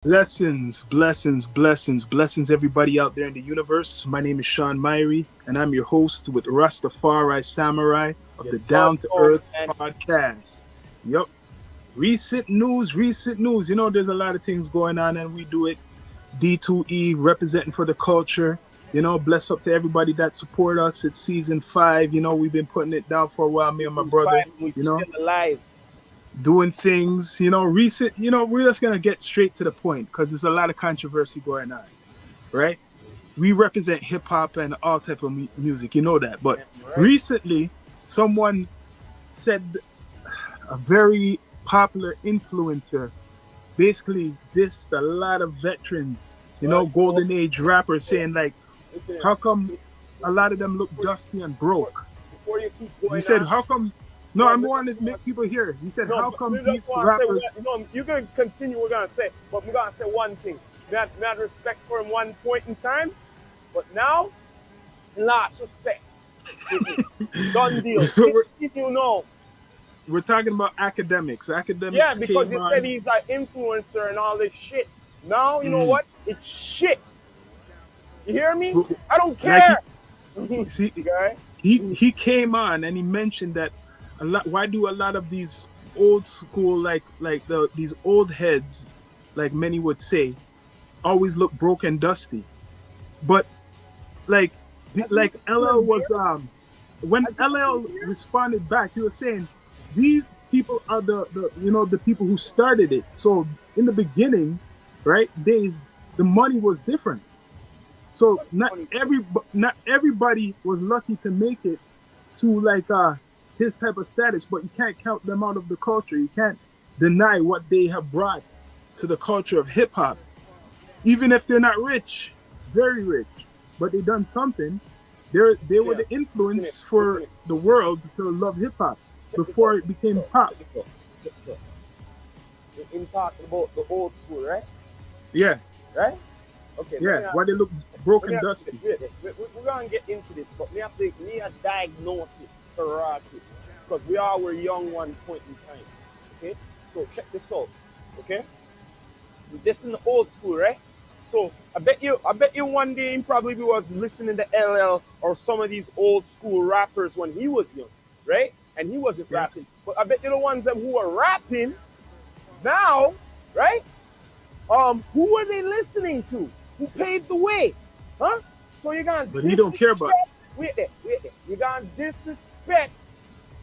Blessings, everybody out there in the universe. My name is Sean Myrie, and I'm your host with Rastafari Samurai of You the don't Down to know, Earth man. podcast. Yup. Recent news. There's a lot of things going on, and we do it. D2E representing for the culture. Bless up to everybody that support us. It's season 5. We've been putting it down for a while, me and my Season brother. 5, we You know, still alive. doing things, we're just going to get straight to the point because there's a lot of controversy going on, right? We represent hip hop and all type of music, you know that. But Yeah, right? recently, someone said a very popular influencer basically dissed a lot of veterans, Well, golden age rappers yeah. saying like, Listen here. how come a lot of them look dusty and Before, broke? before you keep He going said, on, how come? No, no, I'm we wanting to just make people hear. He said, no, how but we come just these want to say, rappers? you're going to continue, we're going to say, but we're going to say one thing. We had respect for him one point in time, but now, lost respect. Done deal. So If you know. we're talking about academics. Yeah, Academics because came you said on. he's an influencer and all this shit. Now, you know Mm, what? It's shit. You hear me? I don't like care. see, Okay? he came on and he mentioned that a lot. Why do a lot of these old school these old heads, like many would say, always look broke and dusty? But like Have you like LL been was there? when Have you LL been there? responded back, he was saying these people are the people who started it. So in the beginning, right days, the money was different. So not everybody was lucky to make it to like his type of status, but you can't count them out of the culture. You can't deny what they have brought to the culture of hip hop, even if they're not rich, very rich, but they done something. They were Yeah. the Listen here. influence Listen for here. the world to love hip hop Check this before out. it became So, pop. check this out. Check this out. In talking about the old school, right? Yeah, Right? Okay, let yeah. me ask Why they you look this. broke Let me and ask you dusty? this. We're going to get into this, but me a diagnose it correctly. Because we all were young one point in time. Okay? So check this out. Okay? This is the old school, right? So I bet you one day he probably was listening to LL or some of these old school rappers when he was young, right? And he wasn't Yeah. rapping. But I bet you the ones them who are rapping now, right? Who are they listening to? Who paved the way? Huh? So you're gonna But he don't care about. disrespect. Wait there. You're gonna disrespect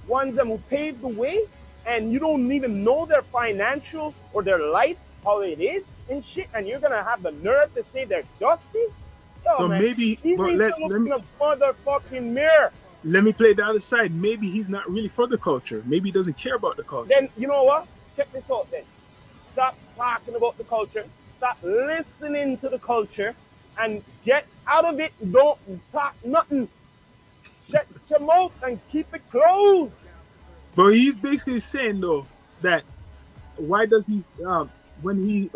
ones them who paved the way, and you don't even know their financial or their life, how it is and shit, and you're gonna have the nerve to say they're dusty? Yo, So man, maybe, he but needs to look in the motherfucking mirror. let me play the other side. Maybe he's not really for the culture. Maybe he doesn't care about the culture. Then you know what? Check this out then. Stop talking about the culture. Stop listening to the culture and get out of it. Don't talk nothing. Shut your mouth and keep it closed. But he's basically saying though that why does he when he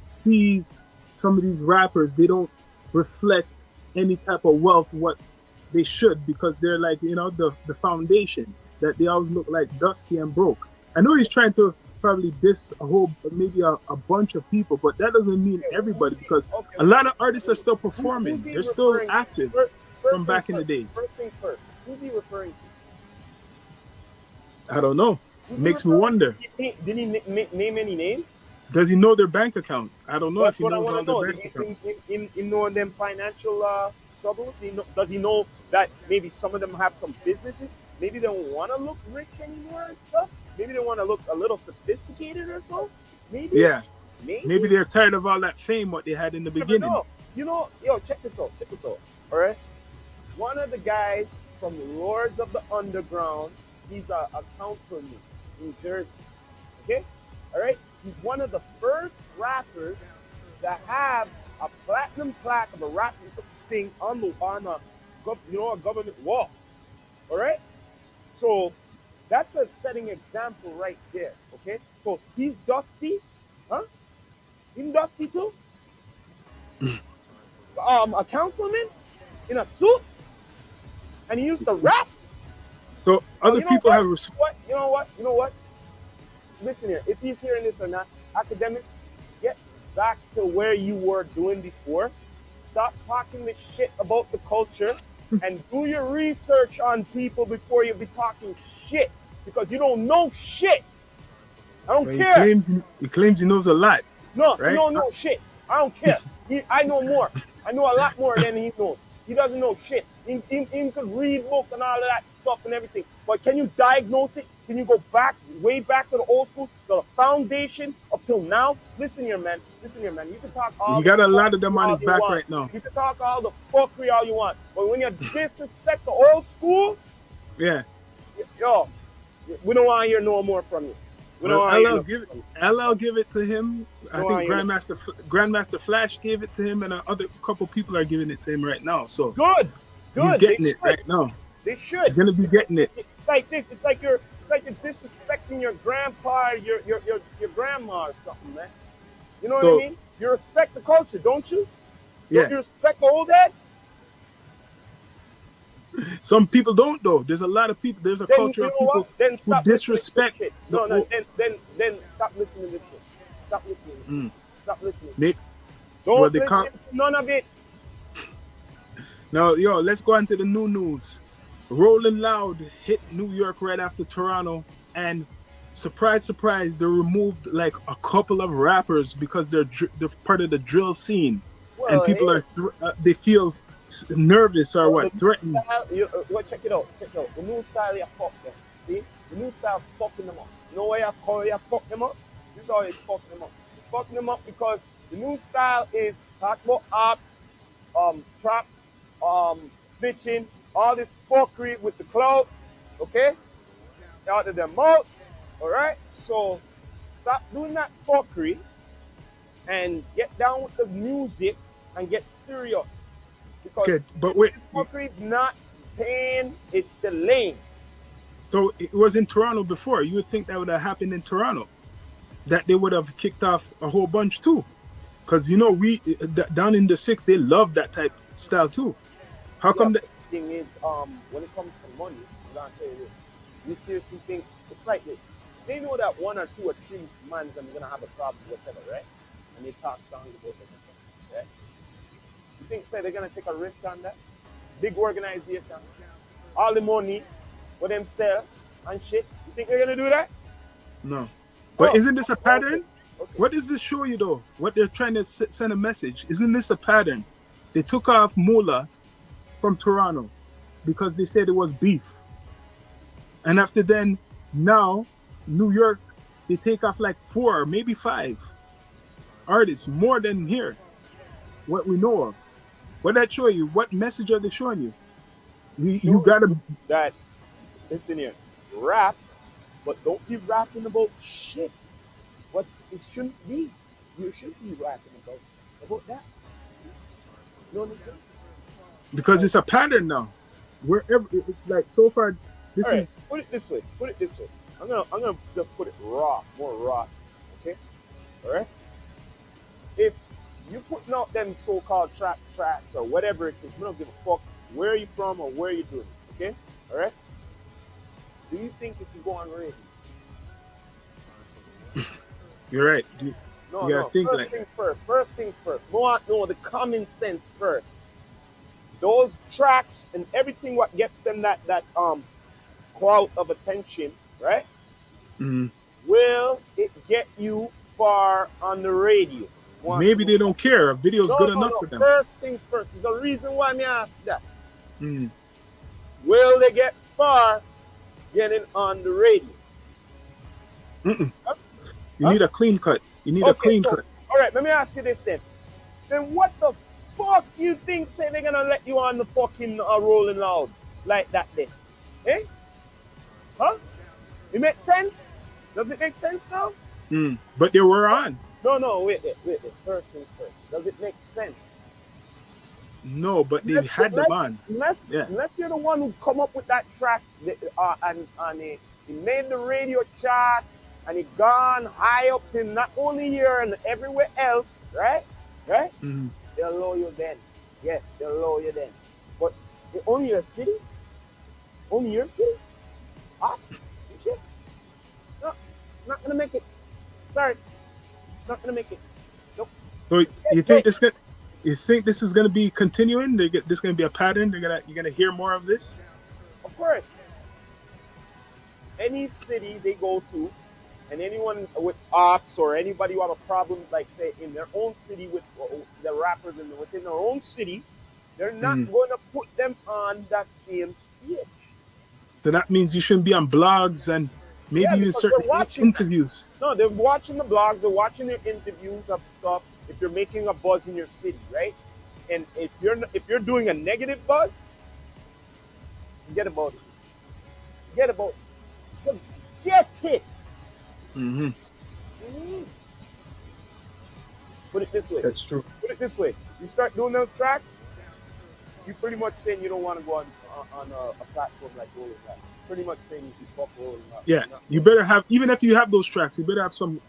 sees some of these rappers, they don't reflect any type of wealth what they should, because they're like the foundation, that they always look like dusty and broke. I know he's trying to probably diss a whole maybe a bunch of people, but that doesn't mean Okay, everybody, because okay, a lot of artists are still who's performing. he They're still referring to? active from First things back in the first. days. First things first. Who's he referring to? I don't know. Who's It he makes me referring to? wonder. Did he name any names? Does he know their bank account? I don't know if That's he what I knows want all to know. their bank accounts. In knowing them financial troubles, does he know that maybe some of them have some businesses? Maybe they don't want to look rich anymore and stuff. Maybe they want to look a little sophisticated or so. Maybe, Yeah, maybe maybe. they're tired of all that fame what they had in the You never beginning. know. Yo, check this out. Check this out. All right. One of the guys from Lords of the Underground, he's a councilman in Jersey. Okay? All right? He's one of the first rappers that have a platinum plaque of a rapping thing on a government wall. All right? So that's a setting example right there. Okay? So he's dusty. Huh? He's dusty too? A councilman in a suit and he used to rap. So Oh, other you know people what? have You know what? Listen here. If he's hearing this or not, academics, back to where you were doing before. Stop talking this shit about the culture and do your research on people before you be talking shit because you don't know shit. I don't Well, care. he claims he knows a lot. No, right? he don't know shit. I don't care. I know more. I know a lot more than he knows. He doesn't know shit. He could read books and all of that stuff and everything. But can you diagnose it? Can you go back, way back to the old school, to the foundation up till now? Listen here, man. Listen here, man. You can talk all You got a lot of them on his back right now. You can talk all the fuckery all you want. But when you disrespect the old school, yeah, yo, we don't want to hear no more from you. LL give it to him. I think Grandmaster Flash gave it to him, and other couple people are giving it to him right now. So good. He's getting it right now. They should. He's gonna be getting it. It's like this. It's like you're disrespecting your grandpa, your grandma or something, man. You know what I mean? You respect the culture, don't you? Yeah. Don't you respect the old dad? Some people don't though. There's a lot of people. There's a culture of people who disrespect. Then stop listening to this shit. Stop listening. Stop listening. Don't listen to none of it. Now, yo, let's go on to the new news. Rolling Loud hit New York right after Toronto, and surprise, surprise, they removed like a couple of rappers because they're part of the drill scene, and people they feel nervous or threatened. Check it out. The new style, you fuck them. See, the new style fucking them up. You know why you fuck them up? This is how you fuck them up. It's fucking them up because the new style is talk about ops, trap, snitching, all this fuckery with the clout, okay? Out of their mouth, all right? So stop doing that fuckery and get down with the music and get serious. Because but wait, this fuckery is not paying, it's the lane. So it was in Toronto before. You would think that would have happened in Toronto, that they would have kicked off a whole bunch too. Because, you know, we down in the 6, they love that type of style too. How come that? The thing is, when it comes to money, I'm going to tell you this. You seriously think, it's like this. They know that 1 or 2 or 3 man are going to have a problem, whatever, right? And they talk songs about it, right? You think, say, they're going to take a risk on that? Big organization, all the money for them sell and shit. You think they're going to do that? No. But isn't this a pattern? Okay. What does this show you though? What they're trying to send a message? Isn't this a pattern? They took off Moolah from Toronto because they said it was beef. And after then, now, New York, they take off like 4, maybe 5 artists, more than here. What we know of. What that show you? What message are they showing you? You gotta... That, listen here, rap, but don't be rapping about shit. What it shouldn't be. You shouldn't be rapping about that. You know what I'm saying? Because it's a pattern now. Wherever, like so far, this is. Put it this way. I'm gonna just put it raw, more raw. Okay. All right. If you putting out them so-called tracks or whatever it is, we don't give a fuck where you from or where you're doing it. Okay. All right. Do you think if you go on radio? You're right. You gotta think first like things first. First things first. No, the common sense first. Those tracks and everything what gets them that clout of attention, right? Mm-hmm. Will it get you far on the radio? Maybe they don't care. A video's good enough for them. First things first. There's a reason why me ask that. Mm. Will they get far getting on the radio? Huh? You need a clean cut. You need a clean cut. All right, let me ask you this then. Then what the fuck you think say they're gonna let you on the fucking Rolling Loud like that then? Eh? Huh? It makes sense? Does it make sense now? But they were on. No, wait. First things first. Does it make sense? No, but they had the bond. Unless you're the one who come up with that track and it made the radio charts and it gone high up to not only here and everywhere else, right? Mm-hmm. They'll allow you then. Yes, they'll allow you then. But only your city? Only your city? Ah, shit. No, not gonna make it. Sorry. Not gonna make it. Nope. So you think Hey, this gonna, you think this is going to be continuing? This going to be a pattern. You're gonna hear more of this. of course, any city they go to, and anyone with ops or anybody who have a problem, like say in their own city with the rappers within their own city, they're not Mm. going to put them on that same stage. So that means you shouldn't be on blogs and maybe Yeah, even because certain they're watching. interviews. No, they're watching the blogs, they're watching their interviews of stuff. If you're making a buzz in your city, right? And if you're doing a negative buzz, forget about it. Forget about it. Forget it. Hmm. Mhm. Put it this way. That's true. Put it this way. You start doing those tracks, you pretty much saying you don't want to go on a platform like Rolling Loud. Pretty much saying you fuck Rolling Loud. Yeah, you better have, even if you have those tracks, you better have some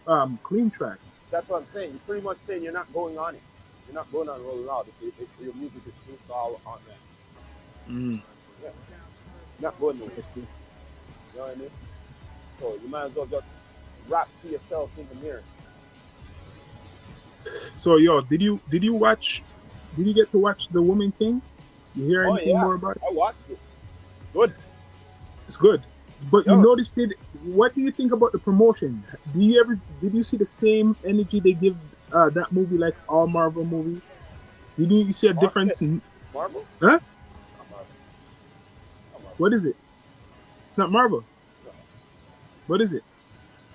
clean tracks. That's what I'm saying. You're pretty much saying you're not going on it. You're not going on Rolling Loud if your music is based all on that. Mm. Yeah. You're not going nowhere. That's good. You know what I mean? So you might as well just rap to yourself in the mirror. So yo, did you watch? Did you get to watch The Woman King? You hear Oh anything yeah, more about it? I watched it. Good. It's good. But you Yeah. noticed it. What do you think about the promotion? Did you see the same energy they give that movie like all Marvel movies? Did you see a difference in Marvel? huh? Not Marvel. Not Marvel. What is it? It's not Marvel. No, What is it?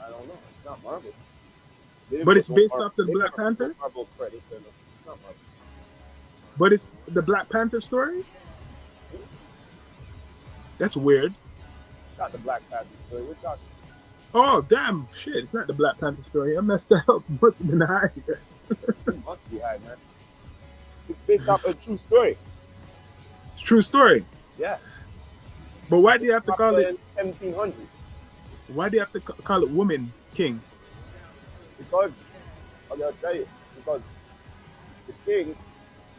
I don't know. It's not Marvel. They didn't But put it's no based Marvel. off the They Black never put Panther? Marvel credits in it. It's not Marvel. But it's the Black Panther story? That's weird. It's not the Black Panther story. We're talking. Oh damn shit, it's not the Black Panther story. I messed that up. Must have been high. It must be high, man. It's based off a true story. It's a true story. Yeah. But why do you have to call it 1700? why do you have to call it Woman King? Because, I'm going to tell you, because the king,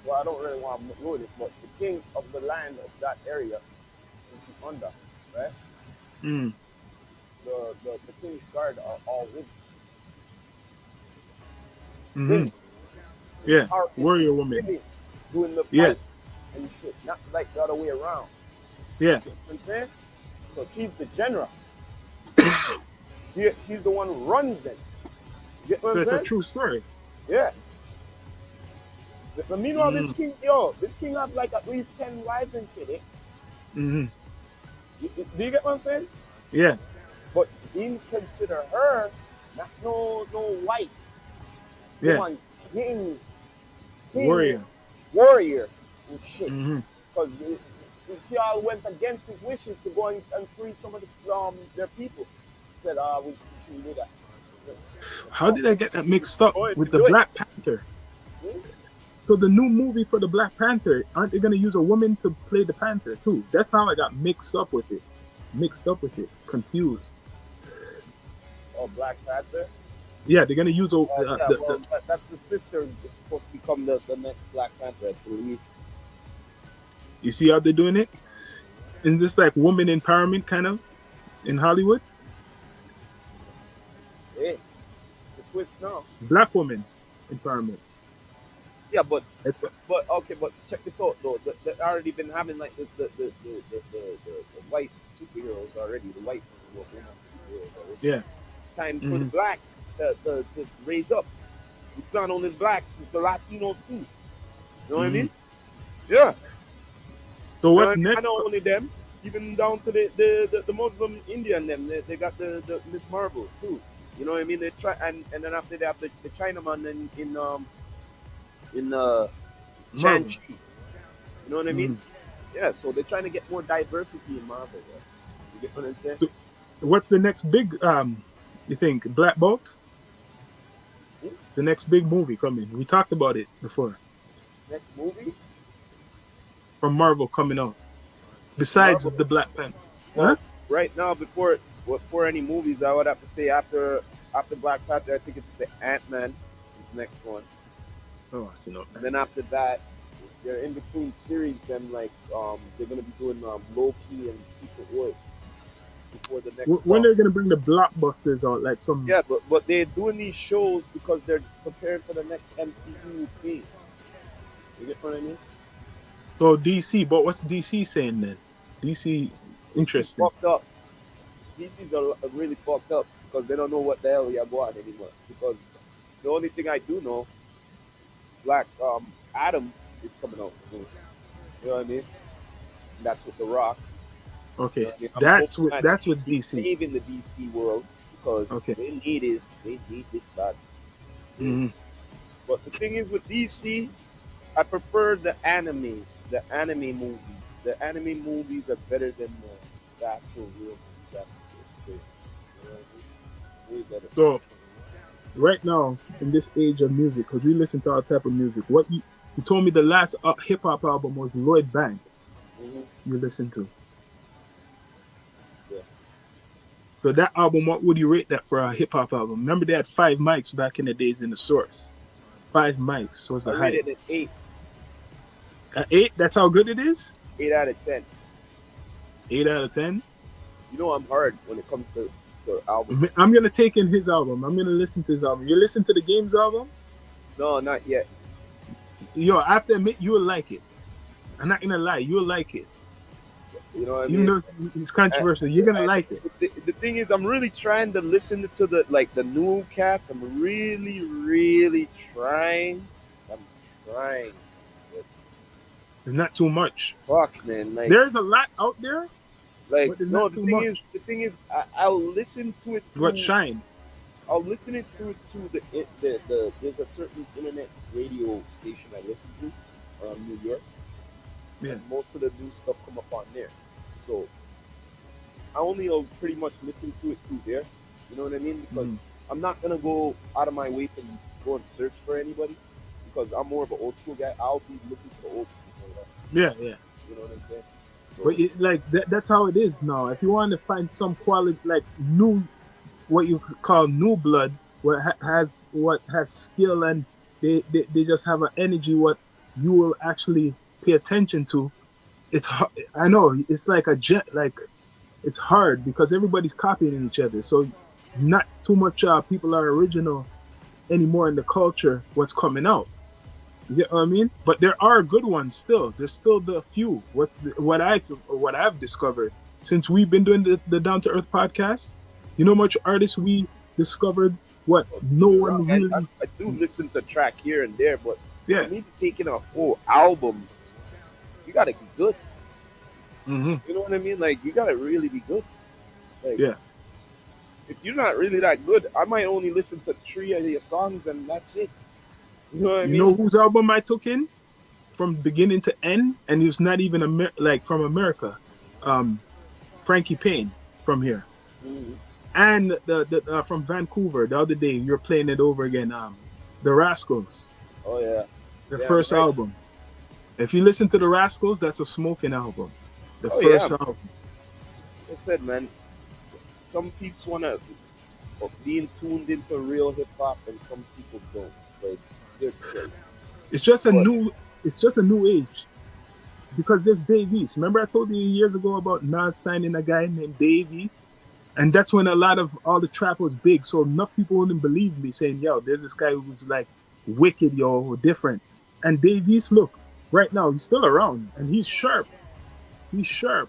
well, I don't really want to ruin it, but the king of the land of that area is under, right? Mm. The king's guard are all women. Hmm. Women. Yeah. Powerful Warrior woman. women doing the fight Yeah. and shit, not like the other way around. Yeah. You know what I'm saying? So she's the general. She's the one who runs them. You get what I'm That's saying? a true story. Yeah. But meanwhile, Mm. this king have like at least 10 wives and shit. Eh? Hmm. Do you get what I'm saying? Yeah. But he consider her not no wife. Yeah. One king, Warrior. warrior and shit. Hmm. Because she all went against his wishes to go and free some of their people. Said, we shouldn't do that. How did I get that mixed up with the Do it. Black Panther? Hmm? So the new movie for the Black Panther, aren't they gonna use a woman to play the Panther too? That's how I got mixed up with it. Confused. Oh, Black Panther? Yeah, they're gonna use That's the sister that's supposed to become the next Black Panther, I believe. you see how they're doing it? Is this like woman empowerment kind of in Hollywood? Hey, the twist now. Black woman empowerment. Yeah, but That's what- okay, but check this out though. They already been having like the white superheroes already. The white women superheroes already. yeah. Time for the blacks to raise up. It's not only blacks, it's the Latinos too. You know what I mean? Yeah. So what's And next? not only them, even down to the Muslim Indian them. They got the Miss Marvel too. You know what I mean? They try and then after they have the Chinaman in Shang-Chi. You know what I mean? Yeah, so they're trying to get more diversity in Marvel. Bro. You get what I'm saying? So what's the next big you think Black Bolt? The next big movie coming. We talked about it before. Next movie? From Marvel coming out. Besides Marvel. the Black Panther. Well, right now, before any movies, I would have to say after Black Panther, I think it's the Ant-Man is the next one. Oh, I see no. And then after that, they're in between series. Then like they're gonna be doing Loki and Secret Wars. before the next When song. they're gonna bring the blockbusters out, like some. Yeah, but they're doing these shows because they're preparing for the next MCU phase. You get what I mean? So DC, but what's DC saying then? DC, DC's interesting. fucked up. DC's are really fucked up because they don't know what the hell you're going anymore. Because the only thing I do know, Black Adam is coming out soon. You know what I mean? And that's with The Rock. You know Okay, what I mean? I'm that's hoping with that he's DC. saving the DC world because Okay. they need this bad. hmm But the thing is with DC, I prefer the animes, the anime movies. The anime movies are better than the actual real movies. That's just crazy. You know what I mean? Way better. So right now in this age of music, because we listen to all type of music, what you told me the last hip hop album was Lloyd Banks. Mm-hmm. You listen to. Yeah. So that album, what would you rate that for a hip hop album? Remember they had 5 mics back in the days in the source. 5 mics was the I rated it highest. an 8. 8? That's how good it is. 8 out of 10. 8 out of 10. You know I'm hard when it comes to albums. I'm gonna take in his album. I'm gonna listen to his album. You listen to the Games album? No, not yet. Yo, I have to admit you will like it. I'm not gonna lie, you will like it. You know what I Even mean? though it's controversial, you're gonna like it. The thing is, I'm really trying to listen to the new cats. I'm really trying. I'm trying. It's not too much. Fuck, man. Like, There's a lot out there. like but there's no. not The too thing much. is, I'll listen to it. What shine? I'll listen it to there's a certain internet radio station I listen to around New York. Yeah. And most of the new stuff come up on there. So I only pretty much listen to it through there. You know what I mean? Because I'm not gonna go out of my way to go and search for anybody because I'm more of an old school guy. I'll be looking for the old people. Yeah. You know what I'm saying? So, But that's how it is now. If you want to find some quality, like new, what you call new blood, what has skill and they just have an energy what you will actually pay attention to. It's I know it's like it's hard because everybody's copying each other. So not too much people are original anymore in the culture. What's coming out? You get what I mean? But there are good ones still. There's still the few. What I've discovered since we've been doing the Down to Earth podcast. You know, much artists we discovered. What no one really. I do listen to track here and there, but Yeah. for me taking a whole album, you gotta be good. Mm-hmm. You know what I mean? Like you gotta really be good. Like, Yeah. If you're not really that good, I might only listen to 3 of your songs and that's it. You know what I mean? You know whose album I took in from beginning to end, and he was not even from America. Frankie Payne from here, and the from Vancouver. The other day you're playing it over again. The Rascals. Oh yeah. Their first album. If you listen to the Rascals, that's a smoking album. The first album. Like I said, man, some people wanna be tuned into real hip hop, and some people don't. Like, it's just a new age. Because there's Dave East. Remember I told you years ago about Nas signing a guy named Dave East? And that's when a lot of all the trap was big. So enough people wouldn't believe me saying, yo, there's this guy who's like wicked, yo, different. And Dave East, look, right now he's still around and he's sharp. He's sharp.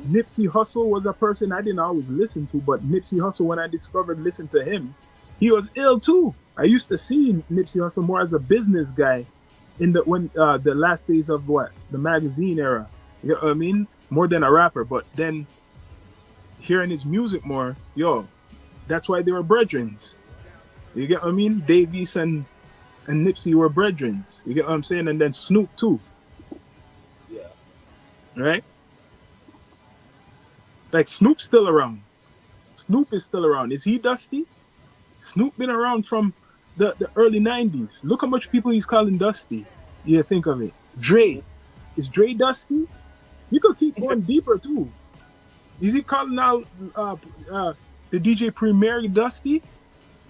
Nipsey Hussle was a person I didn't always listen to, but Nipsey Hussle, when I listened to him, he was ill too. I used to see Nipsey Hussle more as a business guy in the last days of the magazine era. You know what I mean? More than a rapper. But then hearing his music more, yo, that's why they were brethrens. You get what I mean? Dave East and Nipsey were brethrens. You get what I'm saying? And then Snoop too. Yeah. Right? Like Snoop's still around. Snoop is still around. Is he dusty? Snoop been around from the early 90s. Look how much people he's calling dusty. You think of it. Dre. Is Dre dusty? You could keep going deeper too. Is he calling out the DJ Premier dusty?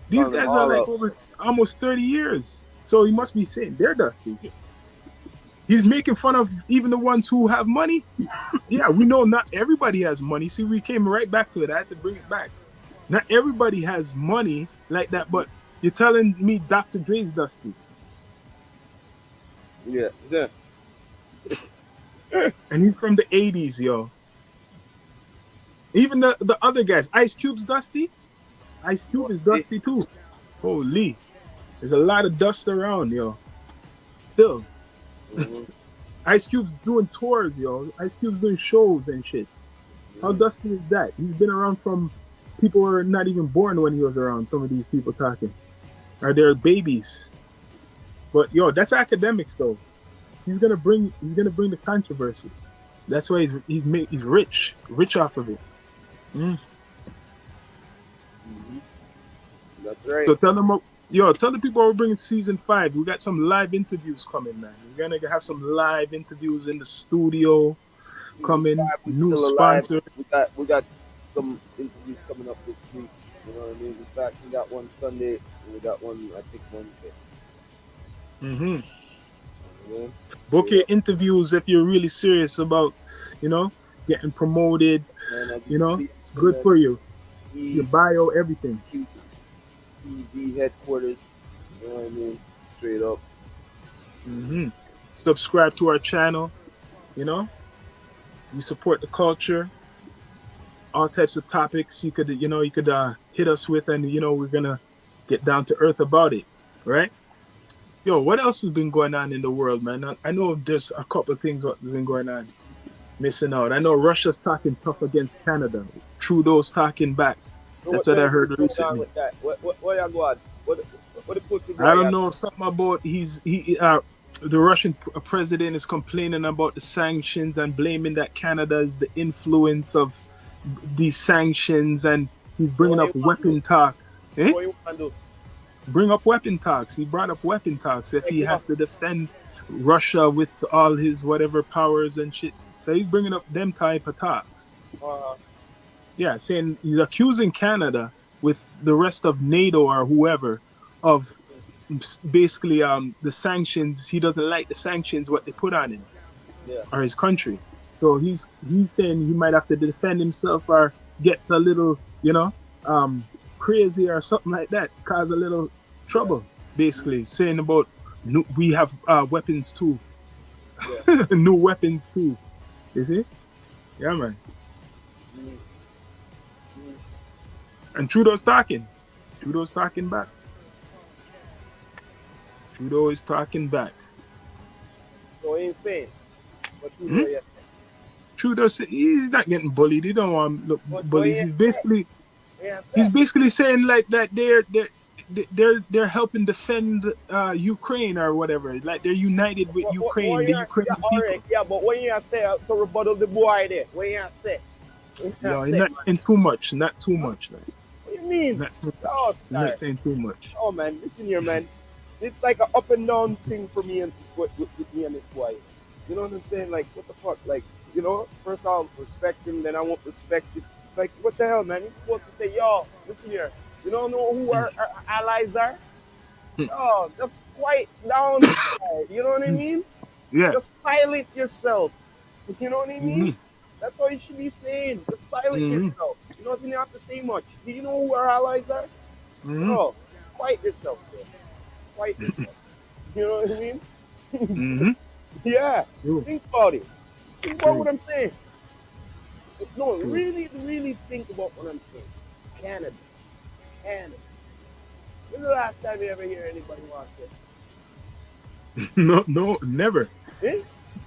These guys are like over almost 30 years. So he must be saying they're dusty. He's making fun of even the ones who have money. Yeah, we know not everybody has money. See, we came right back to it. I had to bring it back. Not everybody has money like that, but you're telling me Dr. Dre's dusty. Yeah, yeah. And he's from the 80s, yo. Even the other guys. Ice Cube's dusty. Ice Cube is dusty too. Holy. There's a lot of dust around, yo. Still. Mm-hmm. Ice Cube's doing tours, yo. Ice Cube's doing shows and shit. How dusty is that? He's been around from people who were not even born when he was around. Some of these people talking. Or they're babies. But yo, that's academics though. He's gonna bring the controversy. That's why he's rich off of it. Mm. Mm-hmm. That's right. So tell the people we're bringing season 5. We got some live interviews coming, man. We're gonna have some live interviews in the studio coming. New sponsor. We got some interviews coming up this week. You know what I mean? In fact, we got one Sunday and we got one I think Wednesday. Mm-hmm. Yeah. Book your interviews if you're really serious about, getting promoted. It's good for you. Your bio, everything. TV headquarters. You know what I mean? Straight up. Mm-hmm. Subscribe to our channel. We support the culture. All types of topics you could hit us with, and we're gonna get down to earth about it, right? Yo, what else has been going on in the world, man? I know there's a couple of things what's been going on. Missing out. I know Russia's talking tough against Canada. Trudeau's talking back. That's what I heard recently. What you got? I don't know, something about the Russian president is complaining about the sanctions and blaming that Canada is the influence of these sanctions, and he's bringing up weapon talks. What you want to do? Bring up weapon talks. He brought up weapon talks if he has to defend Russia with all his whatever powers and shit. So he's bringing up them type of talks. Yeah, saying he's accusing Canada with the rest of NATO or whoever of basically the sanctions. He doesn't like the sanctions what they put on him or his country. So he's saying he might have to defend himself or get a little crazy or something like that, cause a little trouble. Basically saying about we have weapons too, new weapons too. You see? Yeah, man. And Trudeau's talking. Trudeau's talking back. Trudeau is talking back. So he ain't saying. But Trudeau, Trudeau said he's not getting bullied. He don't want to look bullied. He's basically saying like that they're helping defend Ukraine or whatever. Like they're united with Ukraine, the Ukrainian people. Yeah, but what you say to rebuttal the boy there? What you say? No, not in too much. Not too much. Like. What do you mean? Not saying too much. Oh man, listen here, man. It's like an up and down thing for me and with me and this boy. You know what I'm saying? Like what the fuck? Like first I'll respect him, then I won't respect it. Like what the hell, man? He's supposed to say, yo, listen here. You don't know who our allies are? Oh, just quiet down. You know what I mean? Yeah. Just silent yourself. You know what I mean? That's all you should be saying. Just silent yourself. You don't have to say much. Do you know who our allies are? No. Quiet yourself, bro. Quiet yourself. You know what I mean? Yeah. Think about it. Think about what I'm saying. No, really think about what I'm saying. Canada. When's the last time you ever hear anybody watch it? No, never.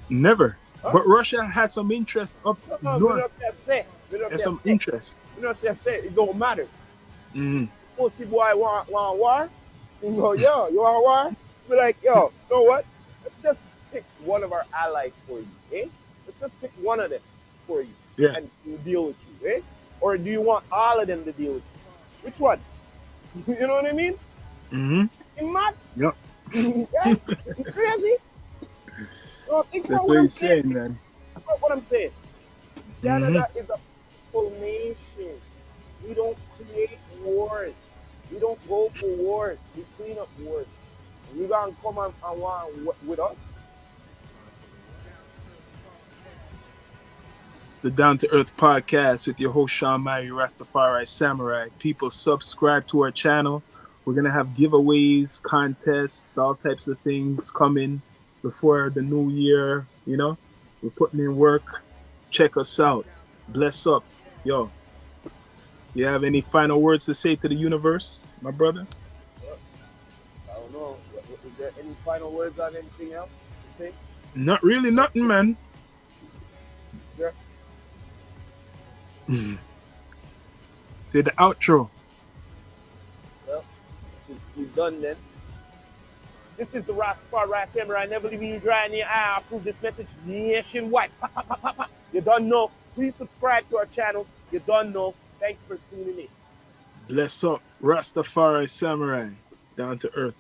Never. Huh? But Russia has some interest up north. There's some interest. You know what I say? It don't matter. Oh, see, boy, want war? You go, yo, you want war? Be like, yo, you know what? Let's just pick one of our allies for you, Let's just pick one of them for you and deal with you, Or do you want all of them to deal with you? Which one? You know what I mean? You mad? Yep. You crazy? No, think That's about what I'm saying, man. Think about what I'm saying. Canada is a peaceful nation. We don't create wars. We don't go for wars. We clean up wars. You gonna come and want with us? the Down to Earth podcast with your host Sean Mary Rastafari Samurai. People, subscribe to our channel. We're gonna have giveaways, contests, all types of things coming before the new year. You know, we're putting in work. Check us out. Bless up, yo. You have any final words to say to the universe, my brother? I don't know. Is there any final words on anything else? You think? Not really, nothing, man. Yeah. Say the outro. Well, we've done then. This is the Rastafari Samurai. Never leaving you dry in the eye. I approve this message nationwide. Pa, pa, pa, pa, pa. You don't know. Please subscribe to our channel. You don't know. Thanks for tuning in. Bless up, Rastafari Samurai. Down to Earth.